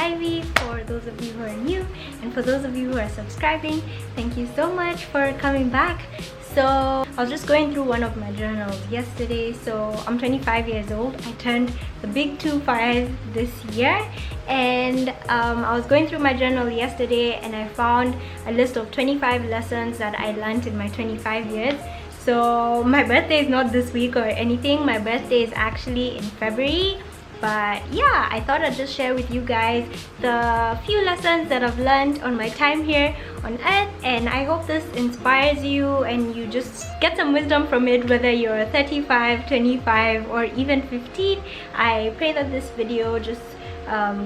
Ivy, for those of you who are new, and for those of you who are subscribing, thank you so much for coming back. So I was just going through one of my journals yesterday. So I'm 25 years old. I turned the big 25 this year, and I was going through my journal yesterday and I found a list of 25 lessons that I learned in my 25 years. So my birthday is not this week or anything. My birthday is actually in February. But yeah, I thought I'd just share with you guys the few lessons that I've learned on my time here on earth, and I hope this inspires you and you just get some wisdom from it, whether you're 35, 25 or even 15. I pray that this video just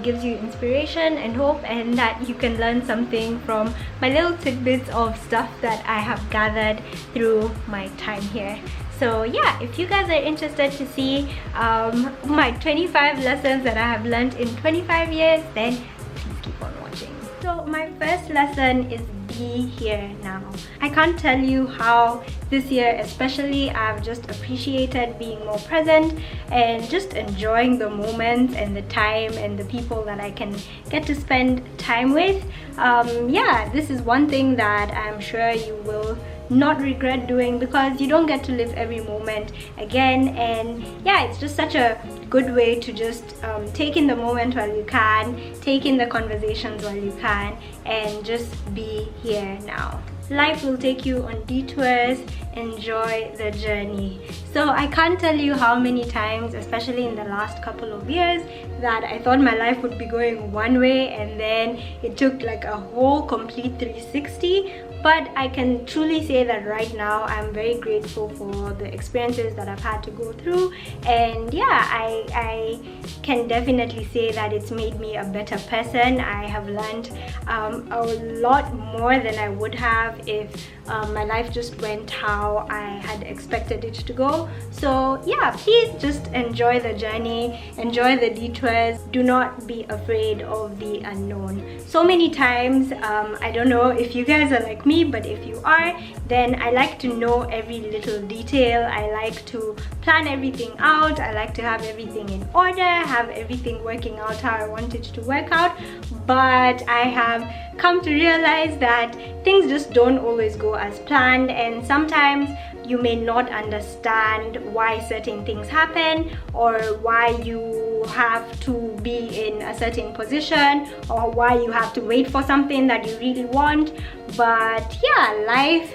gives you inspiration and hope, and that you can learn something from my little tidbits of stuff that I have gathered through my time here. So yeah, if you guys are interested to see my 25 lessons that I have learned in 25 years, then please keep on watching. So my first lesson is be here now. I can't tell you how this year especially I've just appreciated being more present and just enjoying the moments and the time and the people that I can get to spend time with. Yeah, this is one thing that I'm sure you will not regret doing, because you don't get to live every moment again. And yeah, it's just such a good way to just take in the moment while you can, take in the conversations while you can, and just be here now. Life will take you on detours. Enjoy the journey. So I can't tell you how many times, especially in the last couple of years, that I thought my life would be going one way and then it took like a whole complete 360. But I can truly say that right now I'm very grateful for the experiences that I've had to go through, and yeah, I can definitely say that it's made me a better person. I have learned a lot more than I would have if my life just went how I had expected it to go. So yeah, please just enjoy the journey, enjoy the detours. Do not be afraid of the unknown. So many times, I don't know if you guys are like me, but if you are, then I like to know every little detail. I like to plan everything out. I like to have everything in order, have everything working out how I want it to work out. But I have come to realize that things just don't always go as planned, and sometimes you may not understand why certain things happen, or why you have to be in a certain position, or why you have to wait for something that you really want. But yeah, life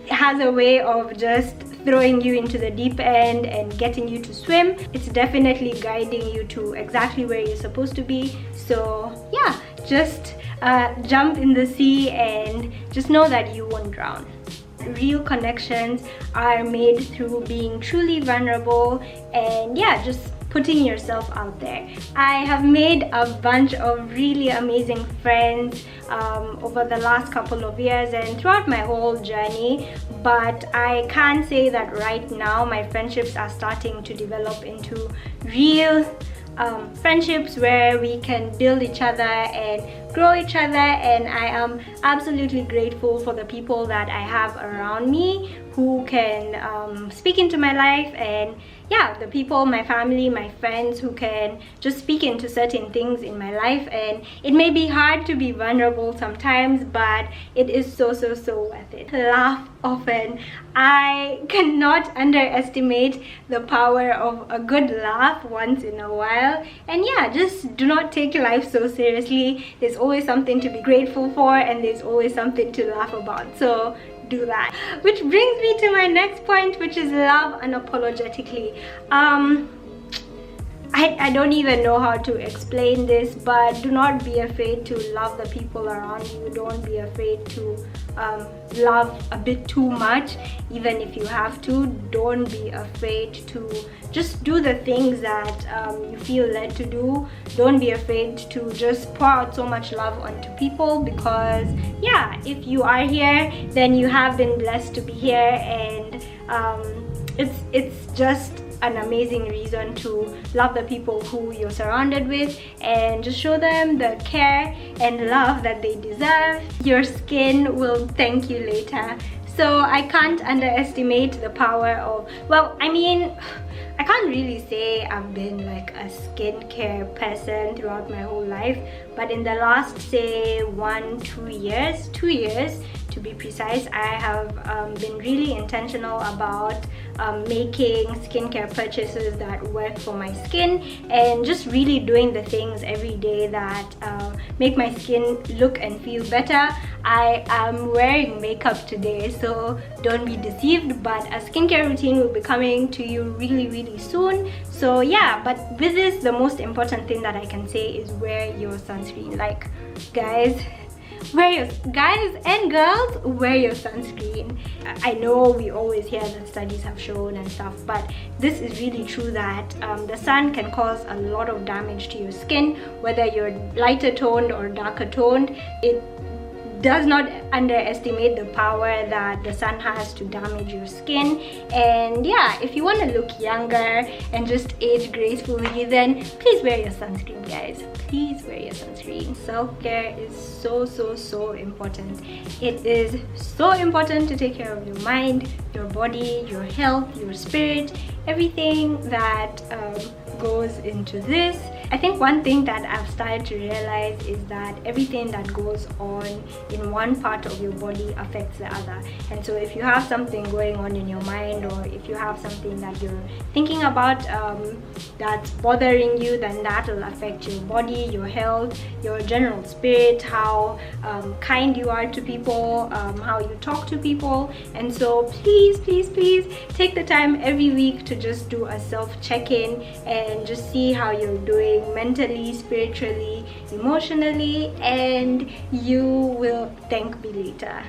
has a way of just throwing you into the deep end and getting you to swim. It's definitely guiding you to exactly where you're supposed to be. So yeah, just jump in the sea and just know that you won't drown. Real connections are made through being truly vulnerable and yeah, just putting yourself out there. I have made a bunch of really amazing friends over the last couple of years and throughout my whole journey, but I can say that right now my friendships are starting to develop into real friendships where we can build each other and grow each other, and I am absolutely grateful for the people that I have around me who can speak into my life, and yeah, the people, my family, my friends who can just speak into certain things in my life. And it may be hard to be vulnerable sometimes, but it is so worth it. Laugh often. I cannot underestimate the power of a good laugh once in a while. And yeah, just do not take life so seriously. There's always something to be grateful for, and there's always something to laugh about. So do that. Which brings me to my next point, which is love unapologetically. I don't even know how to explain this, but do not be afraid to love the people around you. Don't be afraid to love a bit too much, even if you have to. Don't be afraid to just do the things that you feel led to do. Don't be afraid to just pour out so much love onto people, because yeah, if you are here, then you have been blessed to be here, and it's just an amazing reason to love the people who you're surrounded with and just show them the care and love that they deserve. Your skin will thank you later. So I can't underestimate the power of, well, I mean, I can't really say I've been like a skincare person throughout my whole life, but in the last, say, 2 years to be precise, I have been really intentional about making skincare purchases that work for my skin, and just really doing the things every day that make my skin look and feel better. I am wearing makeup today, so don't be deceived, but a skincare routine will be coming to you really soon. So yeah, but with this, the most important thing that I can say is wear your sunscreen. Like, guys and girls, wear your sunscreen. I know we always hear that studies have shown and stuff, but this is really true that the sun can cause a lot of damage to your skin, whether you're lighter toned or darker toned. It does not underestimate the power that the sun has to damage your skin. And yeah, if you want to look younger and just age gracefully, then please wear your sunscreen, guys. Please wear your sunscreen. Self-care is so important. It is so important to take care of your mind, your body, your health, your spirit, everything that goes into this. I think one thing that I've started to realize is that everything that goes on in one part of your body affects the other. And so if you have something going on in your mind, or if you have something that you're thinking about that's bothering you, then that will affect your body, your health, your general spirit, how kind you are to people, how you talk to people. And so please take the time every week to just do a self-check-in and just see how you're doing mentally, spiritually, emotionally, and you will thank me later.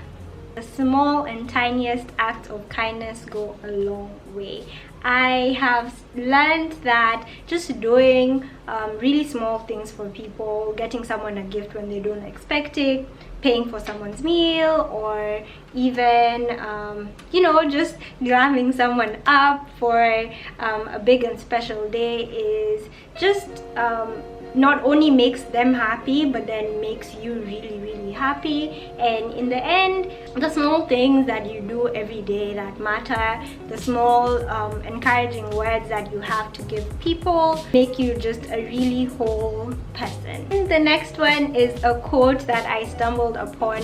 The small and tiniest acts of kindness go a long way. I have learned that just doing really small things for people, getting someone a gift when they don't expect it, paying for someone's meal, or even just grabbing someone up for a big and special day is just not only makes them happy, but then makes you really happy. And in the end, the small things that you do every day that matter, the small encouraging words that you have to give people, make you just a really whole person. And the next one is a quote that I stumbled upon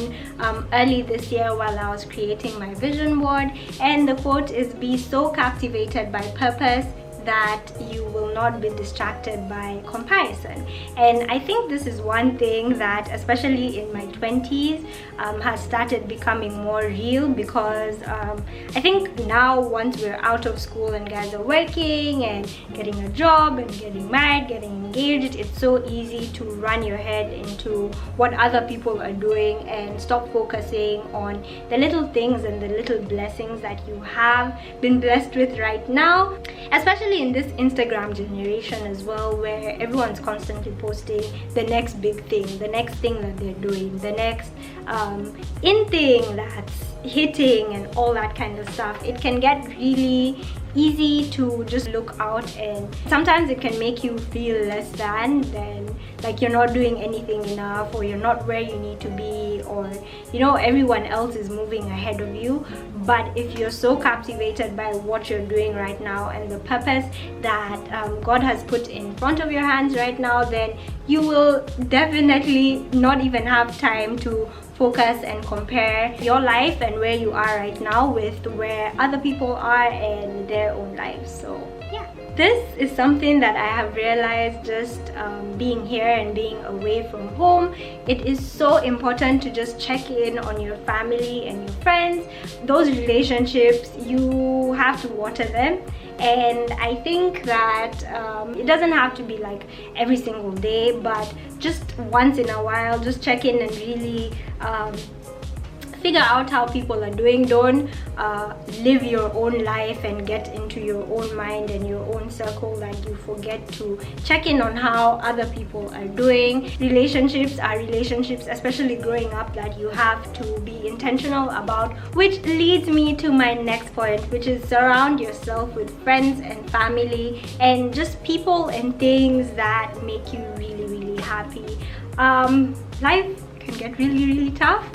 early this year while I was creating my vision board, and the quote is, "Be so captivated by purpose that you will not be distracted by comparison." And I think this is one thing that, especially in my 20s, has started becoming more real, because I think now, once we're out of school and guys are working and getting a job and getting married, getting engaged, it's so easy to run your head into what other people are doing and stop focusing on the little things and the little blessings that you have been blessed with right now, especially in this Instagram generation as well, where everyone's constantly posting the next big thing, the next thing that they're doing, the next in thing that's hitting, and all that kind of stuff. It can get really easy to just look out, and sometimes it can make you feel less than like you're not doing anything enough, or you're not where you need to be, or everyone else is moving ahead of you. But if you're so captivated by what you're doing right now and the purpose that God has put in front of your hands right now, then you will definitely not even have time to focus and compare your life and where you are right now with where other people are and their own lives. So yeah, this is something that I have realized just being here and being away from home. It is so important to just check in on your family and your friends. Those relationships, you have to water them. And I think that it doesn't have to be like every single day, but just once in a while, just check in and really figure out how people are doing. Don't live your own life and get into your own mind and your own circle that you forget to check in on how other people are doing. Relationships are relationships, especially growing up, that you have to be intentional about, which leads me to my next point, which is surround yourself with friends and family and just people and things that make you really happy. Life can get really tough,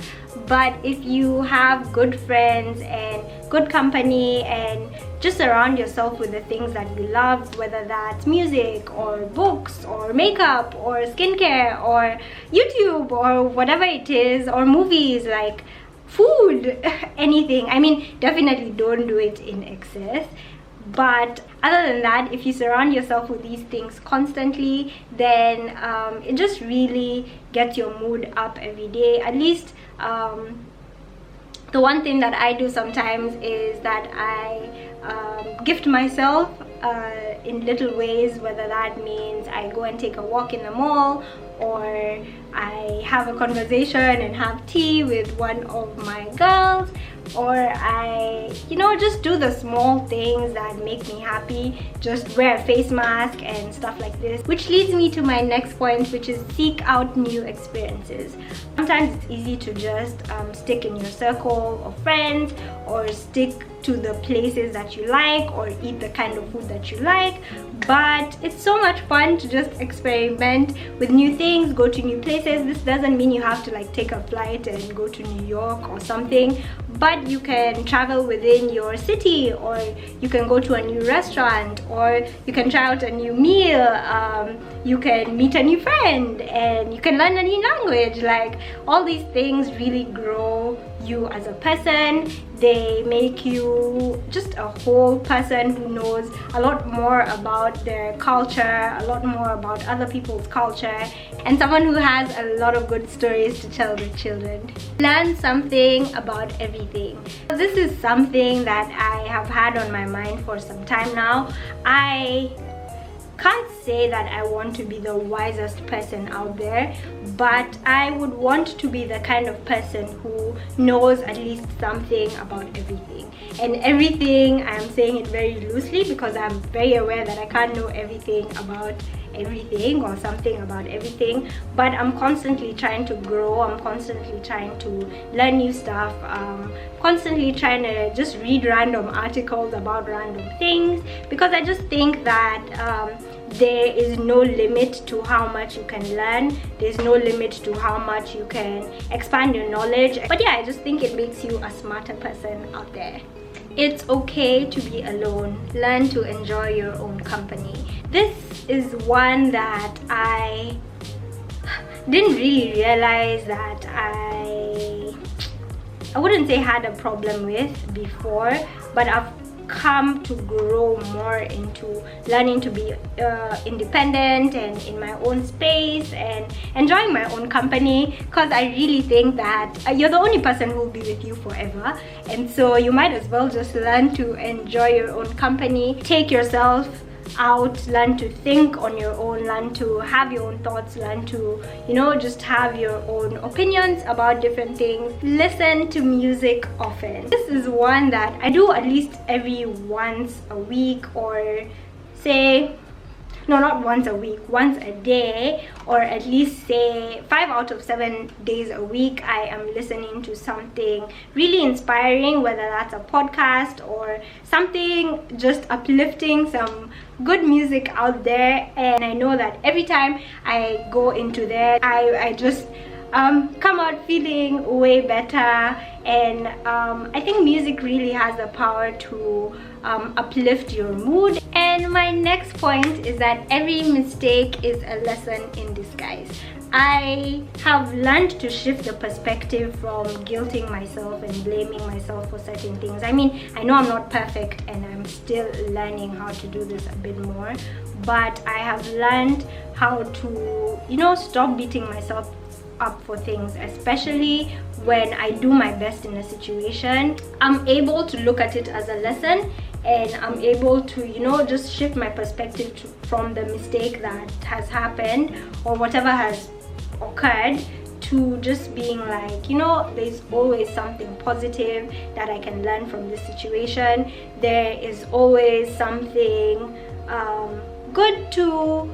but if you have good friends and good company and just surround yourself with the things that you love, whether that's music or books or makeup or skincare or YouTube or whatever it is, or movies, like food, anything. I mean, definitely don't do it in excess, but other than that, if you surround yourself with these things constantly, then it just really gets your mood up every day. At least the one thing that I do sometimes is that I gift myself in little ways, whether that means I go and take a walk in the mall, or I have a conversation and have tea with one of my girls, or I, you know, just do the small things that make me happy, just wear a face mask and stuff like this. Which leads me to my next point, which is seek out new experiences. Sometimes it's easy to just stick in your circle of friends, or stick to the places that you like, or eat the kind of food that you like, but it's so much fun to just experiment with new things, go to new places. This doesn't mean you have to like take a flight and go to New York or something, but you can travel within your city, or you can go to a new restaurant, or you can try out a new meal, you can meet a new friend, and you can learn a new language. Like, all these things really grow you as a person. They make you just a whole person who knows a lot more about their culture, a lot more about other people's culture, and someone who has a lot of good stories to tell their children. Learn something about everything. This is something that I have had on my mind for some time now. I can't say that I want to be the wisest person out there, but I would want to be the kind of person who knows at least something about everything. And everything, I'm saying it very loosely because I'm very aware that I can't know everything about everything or something about everything, but I'm constantly trying to grow. I'm constantly trying to learn new stuff, constantly trying to just read random articles about random things, because I just think that there is no limit to how much you can learn. There's no limit to how much you can expand your knowledge. But yeah, I just think it makes you a smarter person out there. It's okay to be alone. Learn to enjoy your own company. This is one that I didn't really realize that I wouldn't say had a problem with before, but I've come to grow more into learning to be independent and in my own space and enjoying my own company, because I really think that you're the only person who will be with you forever, and so you might as well just learn to enjoy your own company. Take yourself out, learn to think on your own, learn to have your own thoughts, learn to, you know, just have your own opinions about different things. Listen to music often. This is one that I do at least every once a week, or say, no, not once a week, once a day, or at least say 5 out of 7 days a week I am listening to something really inspiring, whether that's a podcast or something just uplifting, some good music out there. And I know that every time I go into there, I just come out feeling way better. And I think music really has the power to uplift your mood. And my next point is that every mistake is a lesson in disguise. I have learned to shift the perspective from guilting myself and blaming myself for certain things. I mean, I know I'm not perfect and I'm still learning how to do this a bit more, but I have learned how to, you know, stop beating myself up for things, especially when I do my best in a situation. I'm able to look at it as a lesson, and I'm able to, you know, just shift my perspective from the mistake that has happened or whatever has occurred, to just being like, you know, there's always something positive that I can learn from this situation. There is always something good to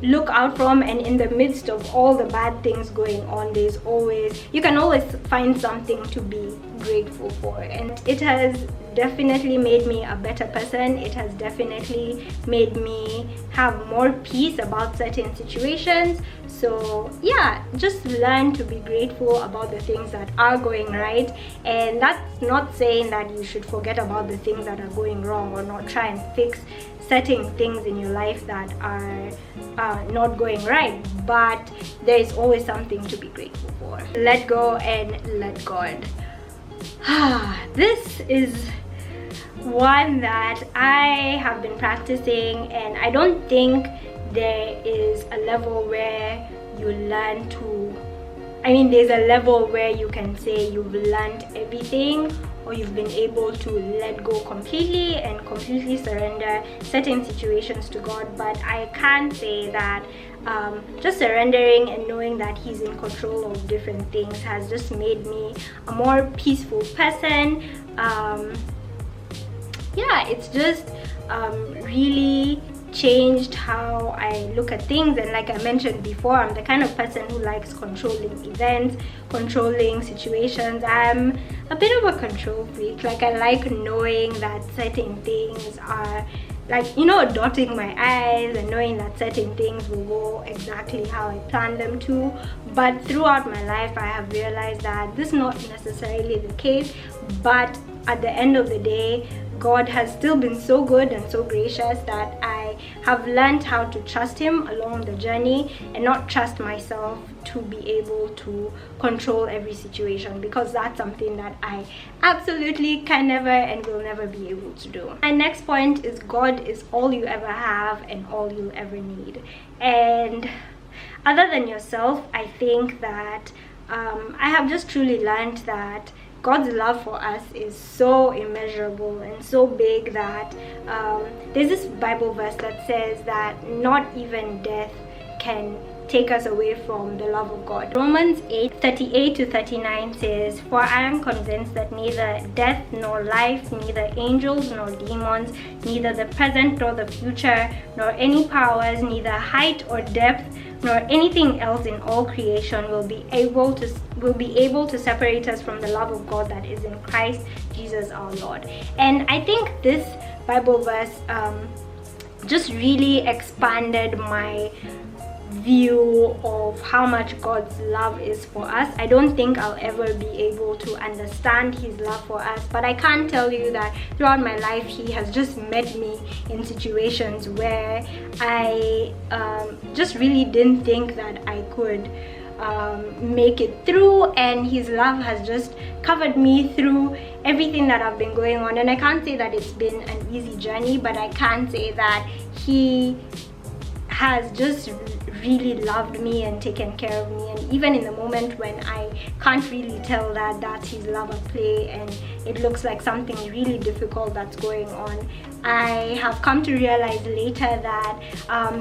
look out from, and in the midst of all the bad things going on, you can always find something to be grateful for. And it has definitely made me a better person. It has definitely made me have more peace about certain situations. So yeah, just learn to be grateful about the things that are going right. And that's not saying that you should forget about the things that are going wrong, or not try and fix certain things in your life that are not going right, but there is always something to be grateful for. Let go and let God. This is one that I have been practicing, and I don't think there is a level where you learn to, there's a level where you can say you've learned everything, or you've been able to let go completely and completely surrender certain situations to God. But I can say that just surrendering and knowing that He's in control of different things has just made me a more peaceful person. Yeah, it's just really changed how I look at things. And like I mentioned before, I'm the kind of person who likes controlling events, controlling situations. I'm a bit of a control freak. Like, I like knowing that certain things are, like, dotting my I's and knowing that certain things will go exactly how I plan them to. But throughout my life, I have realized that this is not necessarily the case. But at the end of the day, God has still been so good and so gracious that I have learned how to trust Him along the journey, and not trust myself to be able to control every situation, because that's something that I absolutely can never and will never be able to do. My next point is, God is all you ever have and all you'll ever need. And other than yourself, I think that I have just truly learned that God's love for us is so immeasurable and so big that there's this Bible verse that says that not even death can take us away from the love of God. Romans 8:38-39 says, "For I am convinced that neither death nor life, neither angels nor demons, neither the present nor the future, nor any powers, neither height or depth, nor anything else in all creation will be able to separate us from the love of God that is in Christ Jesus our Lord." And I think this Bible verse just really expanded my view of how much God's love is for us. I don't think I'll ever be able to understand His love for us, but I can tell you that throughout my life, He has just met me in situations where I just really didn't think that I could make it through, and His love has just covered me through everything that I've been going on. And I can't say that it's been an easy journey, but I can say that He has just really loved me and taken care of me. And even in the moment when I can't really tell that that's His love at play, and it looks like something really difficult that's going on, I have come to realize later that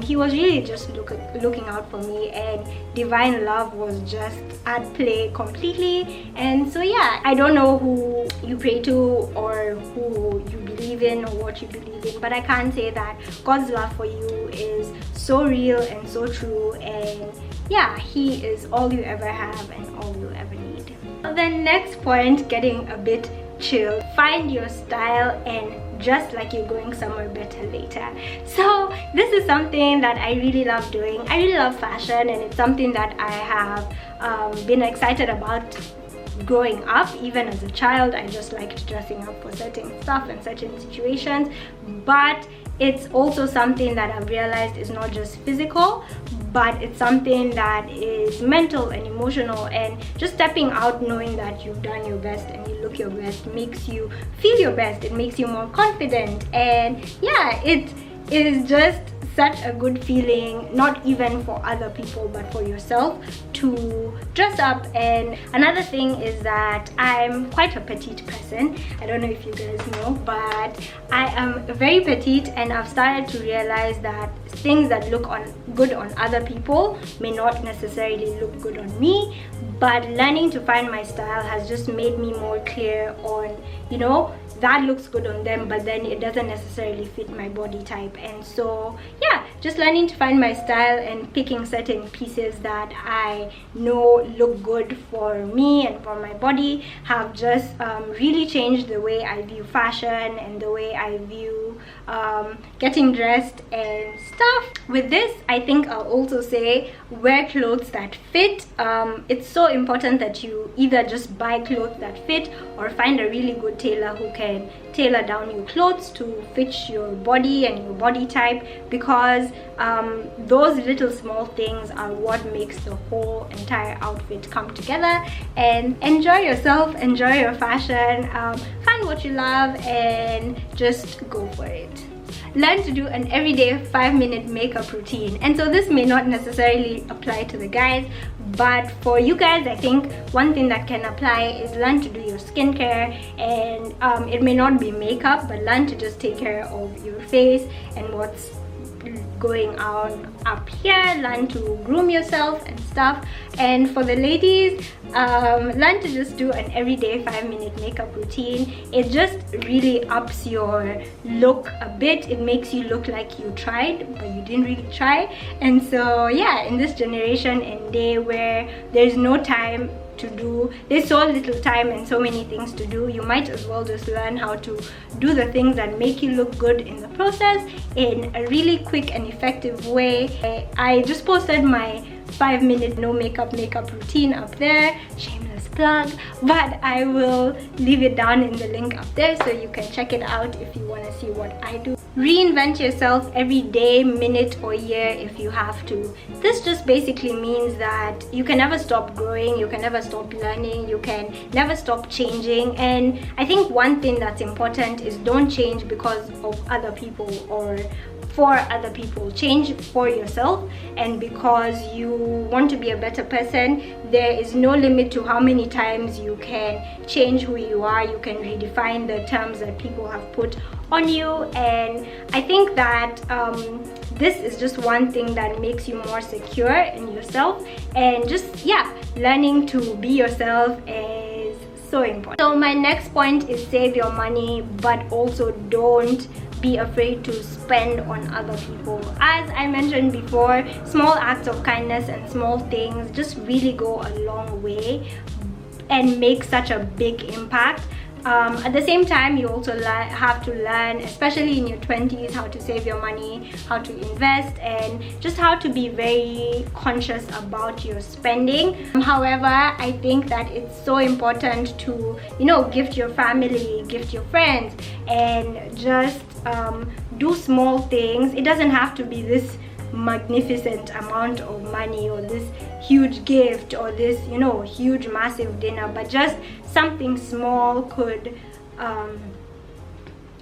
He was really just looking out for me, and divine love was just at play completely. And so yeah, I don't know who you pray to or who you believe in or what you believe in, but I can say that God's love for you is so real and so true. And yeah, He is all you ever have and all you'll ever need. The next point, getting a bit chill. Find your style and dress like you're going somewhere better later. So this is something that I really love doing. I really love fashion, and it's something that I have been excited about growing up. Even as a child, I just liked dressing up for certain stuff and certain situations. But it's also something that I've realized is not just physical, but it's something that is mental and emotional. And just stepping out knowing that you've done your best and you look your best makes you feel your best. It makes you more confident. And yeah, it is just such a good feeling, not even for other people but for yourself, to dress up. And another thing is that I'm quite a petite person. I don't know if you guys know, but I am very petite, and I've started to realize that things that look good on other people may not necessarily look good on me. But learning to find my style has just made me more clear on, that looks good on them, but then it doesn't necessarily fit my body type. And so yeah, just learning to find my style and picking certain pieces that I know look good for me and for my body have just really changed the way I view fashion and the way I view getting dressed and stuff. With this, I think I'll also say wear clothes that fit. It's so important that you either just buy clothes that fit or find a really good tailor who can tailor down your clothes to fit your body and your body type, because those little small things are what makes the whole entire outfit come together. And enjoy yourself, enjoy your fashion, find what you love and just go for it. Learn to do an everyday 5-minute makeup routine. And so this may not necessarily apply to the guys, but for you guys, I think one thing that can apply is learn to do your skincare. And it may not be makeup, but learn to just take care of your face and what's going on up here. Learn to groom yourself and stuff. And for the ladies, learn to just do an everyday 5-minute makeup routine. It just really ups your look a bit. It makes you look like you tried but you didn't really try. And so yeah, in this generation and day where there's no time to do, there's so little time and so many things to do, you might as well just learn how to do the things that make you look good in the process in a really quick and effective way. I just posted my 5-minute no makeup routine up there, shameless plug, but I will leave it down in the link up there so you can check it out if you want to see what I do. Reinvent yourself every day, minute or year if you have to. This just basically means that you can never stop growing, you can never stop learning, you can never stop changing. And I think one thing that's important is don't change because of other people or for other people. Change for yourself, and because you want to be a better person, there is no limit to how many times you can change who you are. You can redefine the terms that people have put on you. And I think that this is just one thing that makes you more secure in yourself. And just learning to be yourself is so important. So my next point is save your money, but also don't be afraid to spend on other people. As I mentioned before, small acts of kindness and small things just really go a long way and make such a big impact. At the same time, you also have to learn, especially in your 20s, how to save your money, how to invest, and just how to be very conscious about your spending. However, I think that it's so important to, gift your family, gift your friends, and just do small things. It doesn't have to be this magnificent amount of money or this huge gift or this huge massive dinner, but just something small could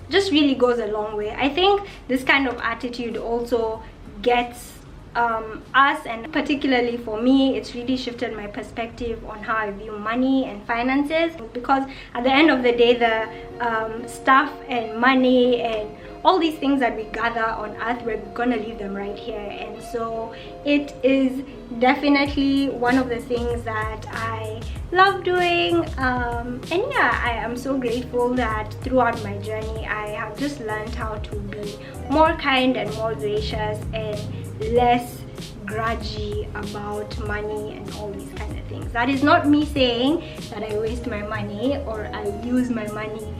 just really goes a long way. I think this kind of attitude also gets us, and particularly for me, it's really shifted my perspective on how I view money and finances, because at the end of the day, the stuff and money and all these things that we gather on earth, we're gonna leave them right here. And so it is definitely one of the things that I love doing. And yeah, I am so grateful that throughout my journey I have just learned how to be more kind and more gracious and less grudgy about money and all these kind of things. That is not me saying that I waste my money or I use my money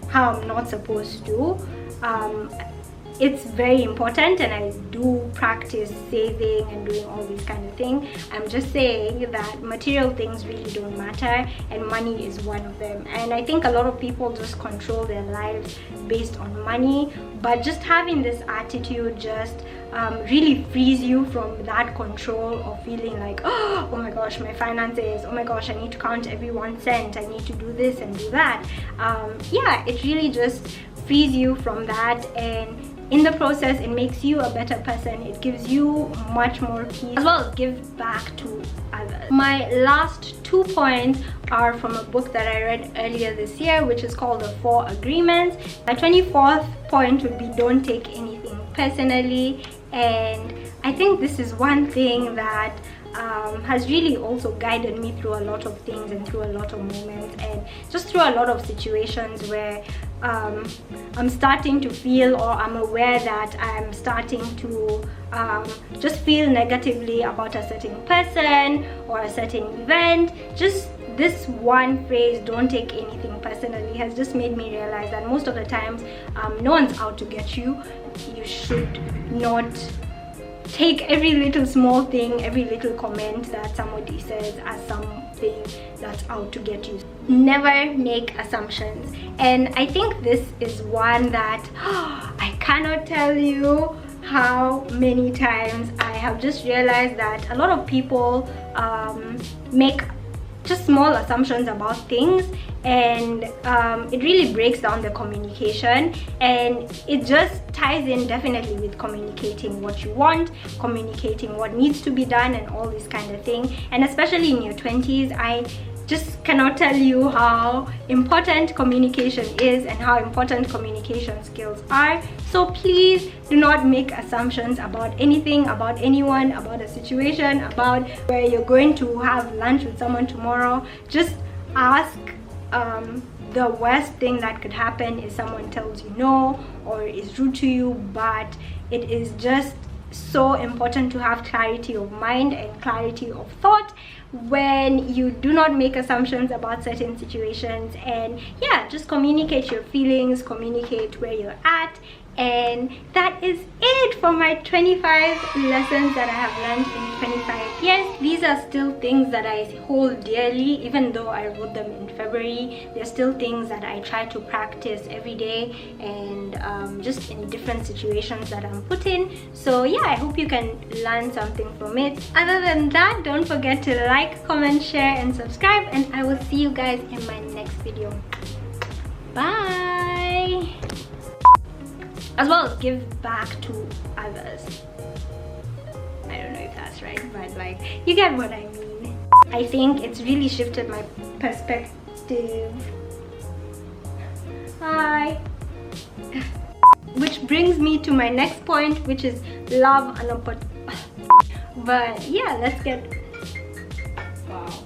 how I'm not supposed to. It's very important, and I do practice saving and doing all these kind of things. I'm just saying that material things really don't matter, and money is one of them. And I think a lot of people just control their lives based on money, but just having this attitude just really frees you from that control of feeling like, oh my gosh, my finances, oh my gosh, I need to count every 1 cent, I need to do this and do that. It really just frees you from that, and in the process it makes you a better person. It gives you much more peace, as well as give back to others. My last 2 points are from a book that I read earlier this year, which is called The 4 Agreements. My 24th point would be don't take anything personally. And I think this is one thing that has really also guided me through a lot of things and through a lot of moments and just through a lot of situations where I'm starting to feel, or I'm aware that I'm starting to just feel negatively about a certain person or a certain event, just this one phrase, don't take anything personally, has just made me realize that most of the times no one's out to get you. You should not take every little small thing, every little comment that somebody says as something that's out to get you. Never make assumptions. And I think this is one that I cannot tell you how many times I have just realized that a lot of people make just small assumptions about things, and it really breaks down the communication, and it just ties in definitely with communicating what you want, communicating what needs to be done, and all this kind of thing. And especially in your 20s, I just cannot tell you how important communication is and how important communication skills are. So please do not make assumptions about anything, about anyone, about a situation, about where you're going to have lunch with someone tomorrow. Just ask. The worst thing that could happen is someone tells you no or is rude to you, but it is just so important to have clarity of mind and clarity of thought when you do not make assumptions about certain situations. And yeah, just communicate your feelings, communicate where you're at. And that is it for my 25 lessons that I have learned in 25 years. These are still things that I hold dearly, even though I wrote them in February. They're still things that I try to practice every day, and just in different situations that I'm put in. So yeah, I hope you can learn something from it. Other than that, don't forget to like, comment, share, and subscribe, and I will see you guys in my next video. Bye! As well as give back to others. I don't know if that's right, but like, you get what I mean. I think it's really shifted my perspective. Hi. Which brings me to my next point, which is love unapologetically. But yeah, let's get... Wow.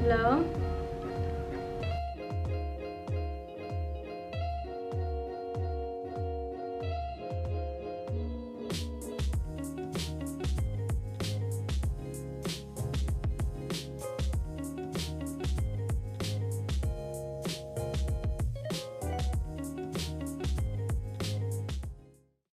Hello?